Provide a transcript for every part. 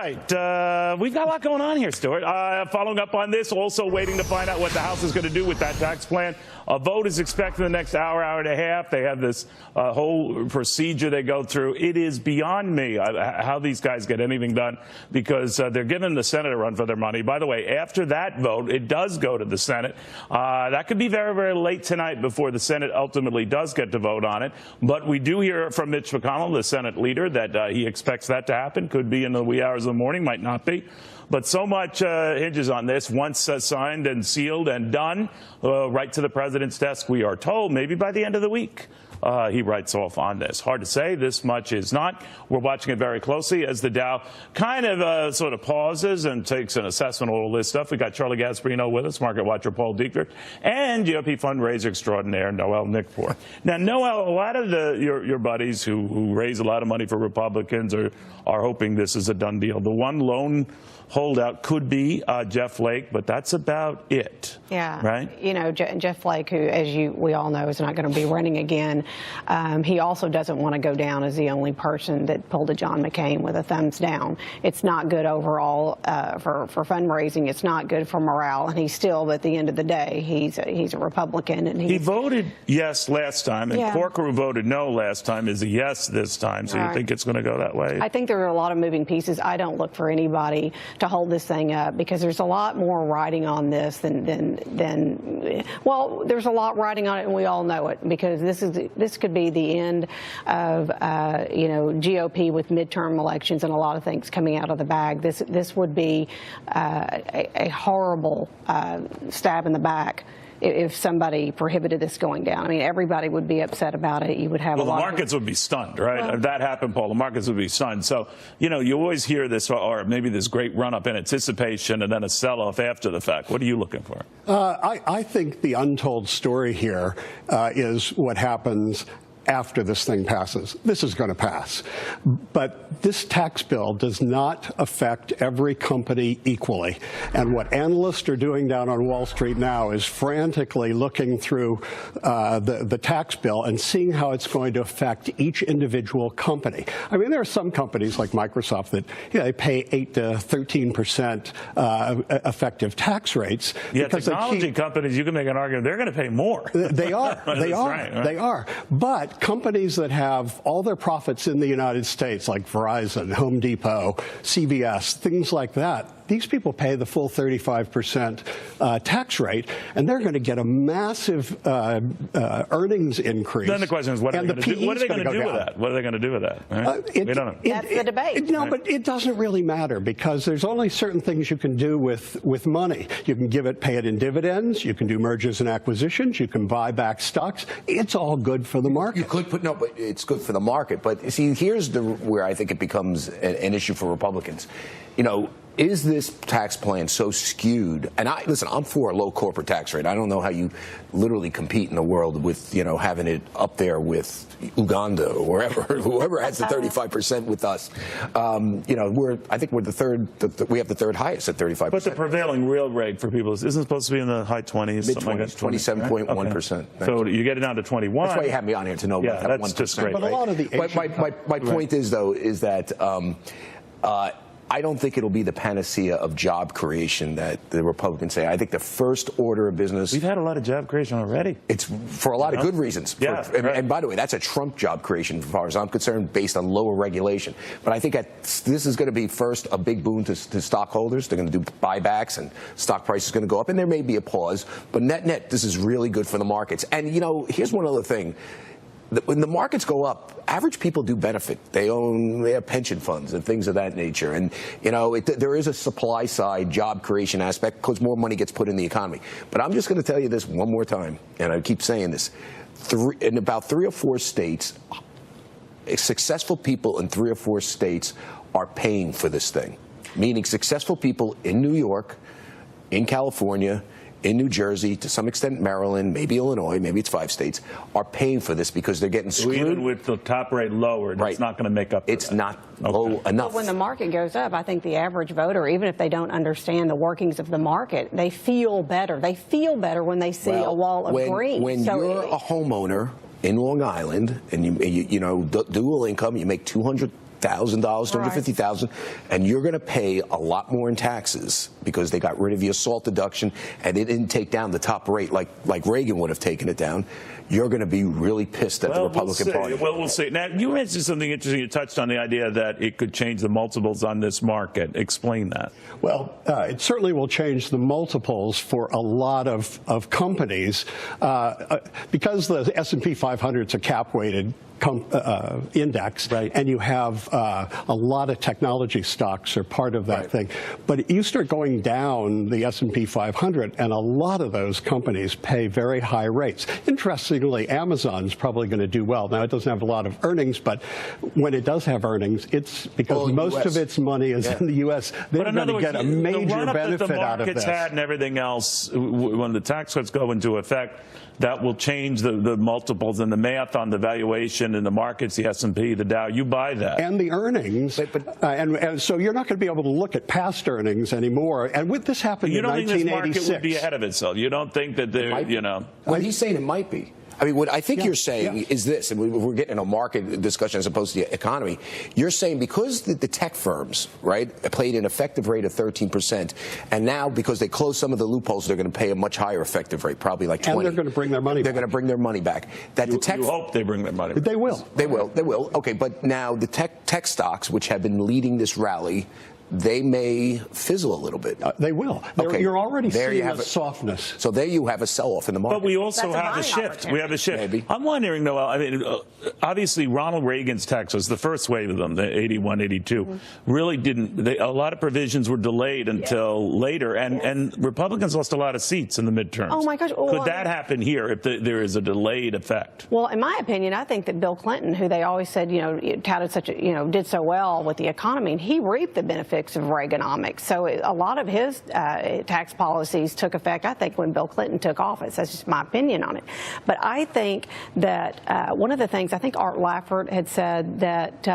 right. We've got a lot going on here, Stuart. Following up on this, also waiting to find out what the House is going to do with that tax plan. A vote is expected in the next hour, hour and a half. They have this whole procedure they go through. It is beyond me how these guys get anything done, because they're giving the Senate a run for their money. By the way, after that vote, it does go to the Senate. That could be very, very late tonight before the Senate ultimately does get to vote on it. But we do hear from Mitch McConnell, the Senate leader, that he expects that to happen. Could be in the wee hours of the morning, might not be. But so much hinges on this. Once signed and sealed and done, right to the president's desk, we are told, maybe by the end of the week. He writes off on this. Hard to say. This much is not. We're watching it very closely as the Dow kind of sort of pauses and takes an assessment of all this stuff. We got Charlie Gasparino with us, market watcher Paul Dietrich, and GOP fundraiser extraordinaire Noel Nickpour. Now, Noel, a lot of your buddies who raise a lot of money for Republicans are hoping this is a done deal. The one lone holdout could be Jeff Flake, but that's about it. Yeah. Right? You know, Jeff Flake, who, as we all know, is not going to be running again. He also doesn't want to go down as the only person that pulled a John McCain with a thumbs down. It's not good overall for fundraising. It's not good for morale. And he's still, at the end of the day, he's a Republican. And he voted yes last time, and Corker, who voted no last time, is a yes this time. So you think it's going to go that way? I think there are a lot of moving pieces. I don't look for anybody to hold this thing up, because there's a lot more riding on this than well, there's a lot riding on it, and we all know it, because this could be the end of you know, GOP with midterm elections and a lot of things coming out of the bag. This would be a horrible stab in the back if somebody prohibited this going down. I mean, everybody would be upset about it. You would have a lot the markets would be stunned, right? Well, if that happened, Paul, the markets would be stunned. So, you know, you always hear this, or maybe this great run-up in anticipation and then a sell-off after the fact. What are you looking for? I think the untold story here is what happens after this thing passes. This is going to pass. But this tax bill does not affect every company equally. And what analysts are doing down on Wall Street now is frantically looking through the tax bill and seeing how it's going to affect each individual company. I mean, there are some companies like Microsoft that, you know, they pay 8 to 13% effective tax rates. Yeah, technology companies, you can make an argument, they're going to pay more. They are. They are. Right? They are. But companies that have all their profits in the United States, like Verizon, Home Depot, CVS, things like that, these people pay the full 35% tax rate, and they're going to get a massive earnings increase. Then the question is, what are they going to do with that? What are they going to do with that? Right? We don't know. That's the debate. No, but it doesn't really matter, because there's only certain things you can do with money. You can pay it in dividends. You can do mergers and acquisitions. You can buy back stocks. It's all good for the market. You could put, no, but it's good for the market. But see, here's where I think it becomes an issue for Republicans. You know, is this tax plan so skewed? And listen, I'm for a low corporate tax rate. I don't know how you literally compete in the world with, you know, having it up there with Uganda or wherever, whoever has the 35% with us. You know, I think we're the third. We have the third highest at 35%. But the prevailing real rate for people isn't supposed to be in the high 20s, something like that. 27.1%. So you get it down to 21. That's why you have me on here, to know about that 1%. That's just great. But a lot of the my point is, though, is that I don't think it'll be the panacea of job creation that the Republicans say. I think the first order of business. We've had a lot of job creation already. It's for a lot of good reasons. Yeah, and by the way, that's a Trump job creation, as far as I'm concerned, based on lower regulation. But I think this is going to be first a big boon to stockholders. They're going to do buybacks, and stock price is going to go up, and there may be a pause. But net, this is really good for the markets. And you know, here's one other thing. When the markets go up, average people do benefit. They have pension funds and things of that nature. And, you know, there is a supply side job creation aspect, because more money gets put in the economy. But I'm just going to tell you this one more time, and I keep saying this. In about 3 or 4 states, successful people in 3 or 4 states are paying for this thing. Meaning successful people in New York, in California, in New Jersey, to some extent Maryland, maybe Illinois, maybe it's 5 states, are paying for this because they're getting screwed. Even with the top rate lowered, it's not going to make up for It's not low enough. But when the market goes up, I think the average voter, even if they don't understand the workings of the market, they feel better. They feel better when they see a wall of green. When you're a homeowner in Long Island and you know, dual income, you make $200,000 $250,000, and you're going to pay a lot more in taxes because they got rid of your SALT deduction and they didn't take down the top rate like Reagan would have taken it down, you're going to be really pissed at the Republican Party. Well, we'll see. Now, you mentioned something interesting. You touched on the idea that it could change the multiples on this market. Explain that. Well, it certainly will change the multiples for a lot of companies because the S&P 500 is a cap-weighted index, right, and you have a lot of technology stocks are part of that right. thing. But you start going down the S&P 500, and a lot of those companies pay very high rates. Interestingly, Amazon's probably going to do well. Now, it doesn't have a lot of earnings, but when it does have earnings, it's because most of its money is in the U.S. They're going to get a major benefit out of this. The had and everything else, when the tax cuts go into effect, that will change the multiples and the math on the valuation in the markets, the S&P, the Dow. You buy that. And the earnings. And so you're not going to be able to look at past earnings anymore. And with this happened in 1986. You don't think this market would be ahead of itself? You don't think that there, you know? Well, he's saying it might be. I mean, what I think you're saying is this, and we're getting a market discussion as opposed to the economy. You're saying because the tech firms, right, played an effective rate of 13%, and now because they closed some of the loopholes, they're going to pay a much higher effective rate, probably like 20%. And they're going to bring their money back. They're going to bring their money back. That you hope they bring their money back. They will. They will. They will. Okay, but now the tech stocks, which have been leading this rally, they may fizzle a little bit. They will. Okay. You're already seeing a softness. So there you have a sell-off in the market. But we also have a shift. We have a shift. Maybe. I'm wondering, Noel, I mean, obviously Ronald Reagan's tax was the first wave of them, the 81, 82, really didn't, a lot of provisions were delayed until later, and Republicans lost a lot of seats in the midterms. Oh, my gosh. Could that happen here if there is a delayed effect? Well, in my opinion, I think that Bill Clinton, who they always said, touted such a, did so well with the economy, and he reaped the benefits of Reaganomics. So a lot of his tax policies took effect, I think, when Bill Clinton took office. That's just my opinion on it. But I think that one of the things, I think Art Laffert had said that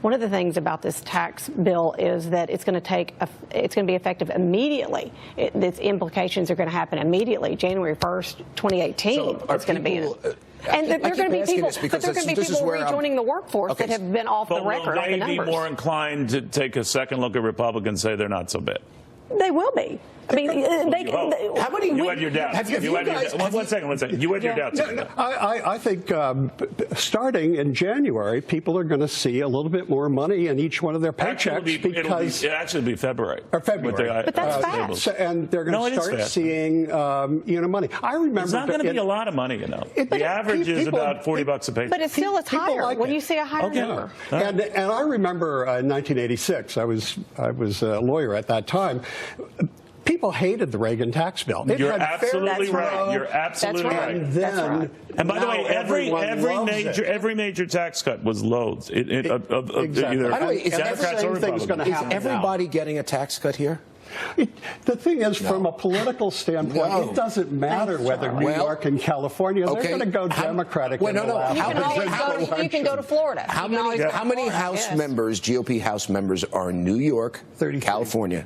one of the things about this tax bill is that it's going to be effective immediately. Its implications are going to happen immediately. January 1st, 2018, it's going to be in it. And there are going to be people rejoining the workforce that have been off the record on the numbers. Will they be more inclined to take a second look at Republicans, say they're not so bad? They will be. I mean, how many? You had your doubts. One second. You had your doubts. I think starting in January, people are going to see a little bit more money in each one of their paychecks because it'll actually be February. Or February. But that's fast. And they're going to start seeing money. I remember it's not going to be a lot of money, The average is about $40 a paycheck. But it's higher when you see a higher number. And I remember in 1986, I was a lawyer at that time. People hated the Reagan tax bill. You're absolutely right. You're absolutely right. And then, and by the way, every major tax cut was loads. Exactly. By the way, is everybody getting a tax cut here? The thing is, from a political standpoint, it doesn't matter whether New York and California, they're going to go Democratic. You can go to Florida. How many House members, GOP House members, are in New York, California?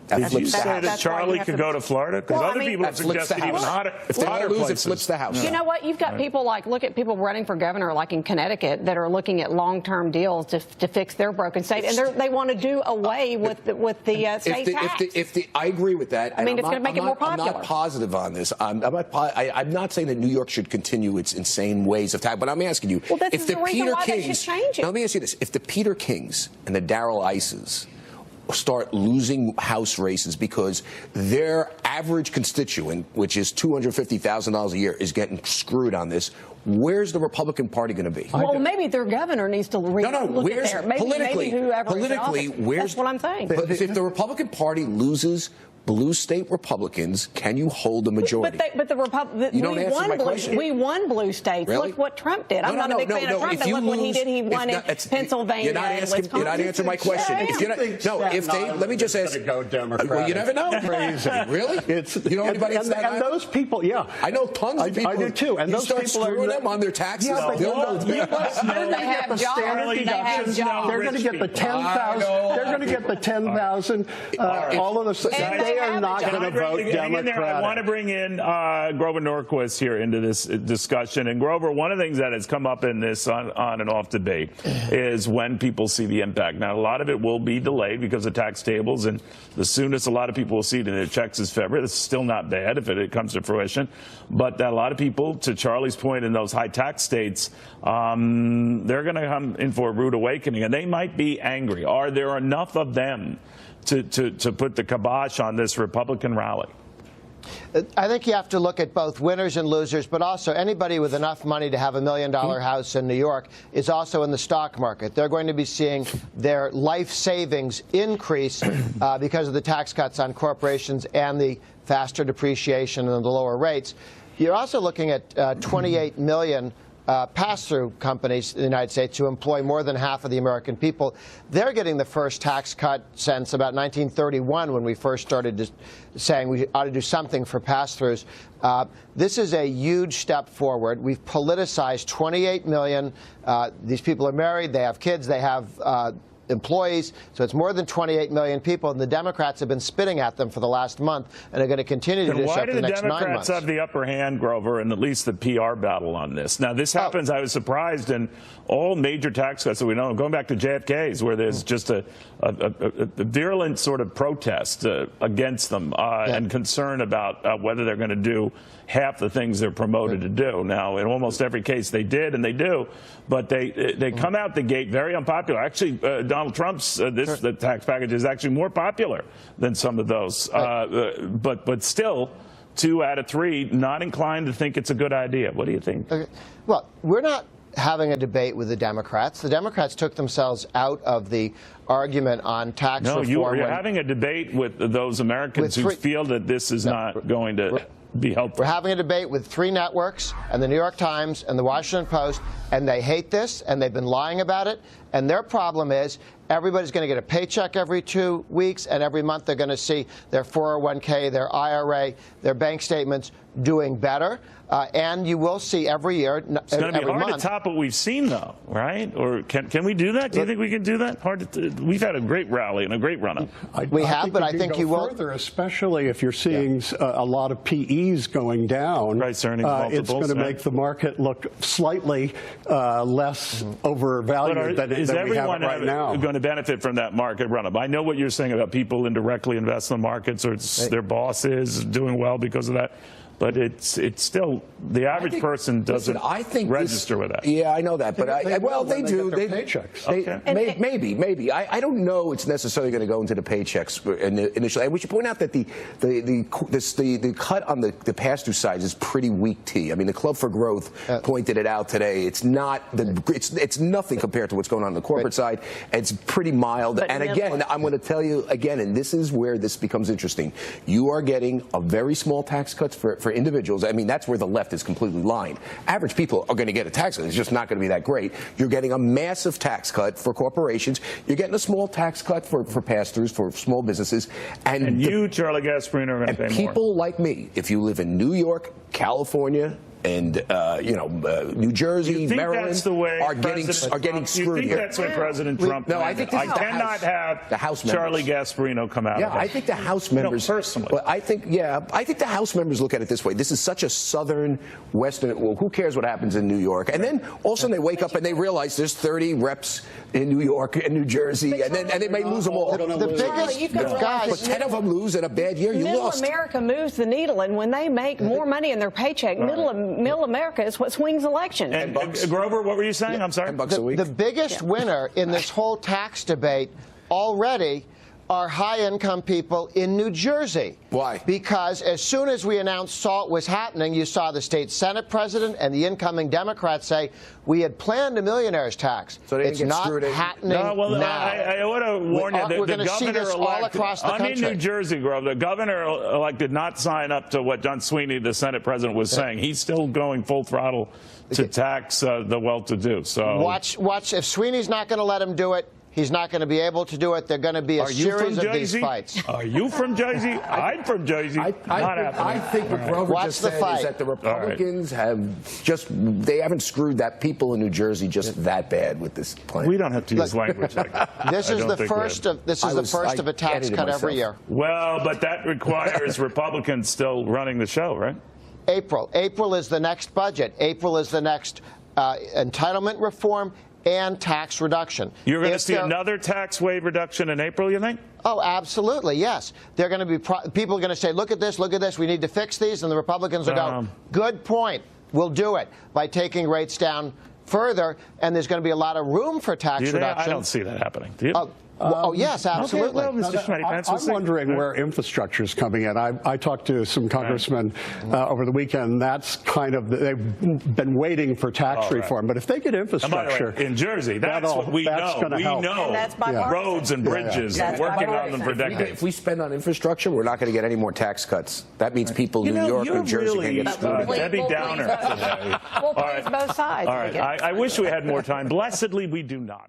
Did you say that Charlie could go to Florida? Because other people have suggested even hotter places. It flips the House. You know what? You've got people look at people running for governor, like in Connecticut, that are looking at long-term deals to fix their broken state, and they want to do away with the state tax. I agree with that. I mean, it's going to make it more popular. I'm not positive on this. I'm not saying that New York should continue its insane ways of tax, but I'm asking you, if the Peter Kings, now let me ask you this: if the Peter Kings and the Darrell Ices start losing House races because their average constituent, which is $250,000 a year, is getting screwed on this, where's the Republican Party going to be? Well, maybe their governor needs to look at there. Maybe whoever politically, that's what I'm saying. But if the Republican Party loses blue state Republicans, can you hold a majority? We won blue states. Really? Look what Trump did. I'm not a big fan of Trump, but look what he did. He won in Pennsylvania. You're not answering my question. Let me just ask. Go Democratic. Well, you never know. Crazy. Really? You know anybody else that and those people, I know tons of people. I do too. And those people are them on their taxes. Yeah, but They'll no, know. they're going to get the standard deductions. They're going to get the 10,000. They're going to get the 10,000. All of the. They are not going to vote Democratic. I want to bring in Grover Norquist here into this discussion. And Grover, one of the things that has come up in this on and off debate is when people see the impact. Now, a lot of it will be delayed because of tax tables, and the soonest a lot of people will see it in their checks is February. That's still not bad if it comes to fruition. But a lot of people, to Charlie's point, in those high tax states, they're going to come in for a rude awakening, and they might be angry. Are there enough of them to put the kibosh on this Republican rally? I think you have to look at both winners and losers, but also anybody with enough money to have $1 million house in New York is also in the stock market. They're going to be seeing their life savings increase because of the tax cuts on corporations and the faster depreciation and the lower rates. You're also looking at 28 million pass-through companies in the United States who employ more than half of the American people. They're getting the first tax cut since about 1931 when we first started saying we ought to do something for pass-throughs. This is a huge step forward. We've politicized 28 million. These people are married. They have kids. They have employees, so it's more than 28 million people, and the Democrats have been spitting at them for the last month and are going to continue to do so for the next 9 months. Why do the Democrats have the upper hand, Grover, and at least the PR battle on this? Now, this happens, I was surprised, in all major tax cuts that we know, going back to JFK's, where there's just a virulent sort of protest against them and concern about whether they're going to do half the things they're promoted to do. Now, in almost every case they did, and they do, but they come out the gate very unpopular. Actually, Donald Trump's the tax package is actually more popular than some of those. But still, 2 out of 3 not inclined to think it's a good idea. What do you think? Okay. Well, we're not having a debate with the Democrats. The Democrats took themselves out of the argument on tax reform. No, you're having a debate with those Americans who feel that this is not going to be helpful. We're having a debate with 3 networks and the New York Times and the Washington Post, and they hate this, and they've been lying about it. And their problem is everybody's going to get a paycheck every 2 weeks, and every month they're going to see their 401k, their IRA, their bank statements doing better. And you will see every year, it's going to be hard to top what we've seen, though, right? Or can we do that? Do you think we can do that? We've had a great rally and a great run-up. We have, but I think you will further, especially if you're seeing a lot of PEs going down. Right, it's going to make the market look slightly less overvalued than we have it right now. Going to benefit from that market run-up? I know what you're saying about people indirectly invest in the markets, or their boss is doing well because of that. But it's still, the average person doesn't register with that. Yeah, I know that. But they do. They paychecks. Maybe. I don't know it's necessarily going to go into the paychecks initially. And we should point out that the cut on the pass-through side is pretty weak tea. I mean, the Club for Growth pointed it out today. It's not it's nothing compared to what's going on the corporate side. It's pretty mild. But and again, I'm going to tell you again, and this is where this becomes interesting. You are getting a very small tax cuts for individuals. I mean, that's where the left is completely lying. Average people are going to get a tax cut. It's just not going to be that great. You're getting a massive tax cut for corporations. You're getting a small tax cut for pass-throughs, for small businesses. And you, Charlie Gasparino, are going to pay more. People like me, if you live in New York, California, and New Jersey, Maryland are getting screwed. You think that's why President Trump? No, I think I cannot have the House Charlie Gasparino come out. Yeah, I think the House members. Personally, well, I think the House members look at it this way. This is such a southern, western. Well, who cares what happens in New York? And then all of a sudden they wake up and they realize there's 30 reps in New York and New Jersey, and they may lose them all. The biggest guys, but 10 of them lose in a bad year. You lost. Middle America moves the needle, and when they make more money in their paycheck, middle America is what swings elections. And Grover, what were you saying? I'm sorry. $10 a week. The biggest winner in this whole tax debate already are high-income people in New Jersey. Why? Because as soon as we announced SALT was happening, you saw the state Senate president and the incoming Democrats say, we had planned a millionaire's tax. So it's not happening now. I want to warn you that the governor all across the country. I'm in New Jersey, Grover. The governor-elect did not sign up to what John Sweeney, the Senate president, was saying. He's still going full throttle to tax the well-to-do. So watch. If Sweeney's not going to let him do it, He's not going to be able to do it. They're going to be a Are you from series of these Jersey? fights. Are you from Jersey? I'm from Jersey. I think what Grover Watch just the said fight. is that the Republicans they haven't screwed that people in New Jersey just that bad with this plan. We don't have to use language like that. This is the first of a tax cut every year. Well, but that requires Republicans still running the show, right? April is the next budget. April is the next entitlement reform and tax reduction. You're going to see another tax wave reduction in April, you think? Oh, absolutely, yes. They're going to be people are going to say, look at this, we need to fix these, and the Republicans will go, good point, we'll do it by taking rates down further, and there's going to be a lot of room for tax reduction. I don't see that happening. Do you? Oh, yes, absolutely. Okay, well, Mr. Schmidt, I'm wondering where infrastructure is coming in. I talked to some congressmen over the weekend. That's kind of, they've been waiting for tax reform. But if they get infrastructure. In Jersey, that's what we know. We know roads and bridges and working on them for decades. If we spend on infrastructure, we're not going to get any more tax cuts. That means people in New York and Jersey can get screwed. Debbie Downer today. We'll please both sides. All right. I wish we had more time. Blessedly, we do not.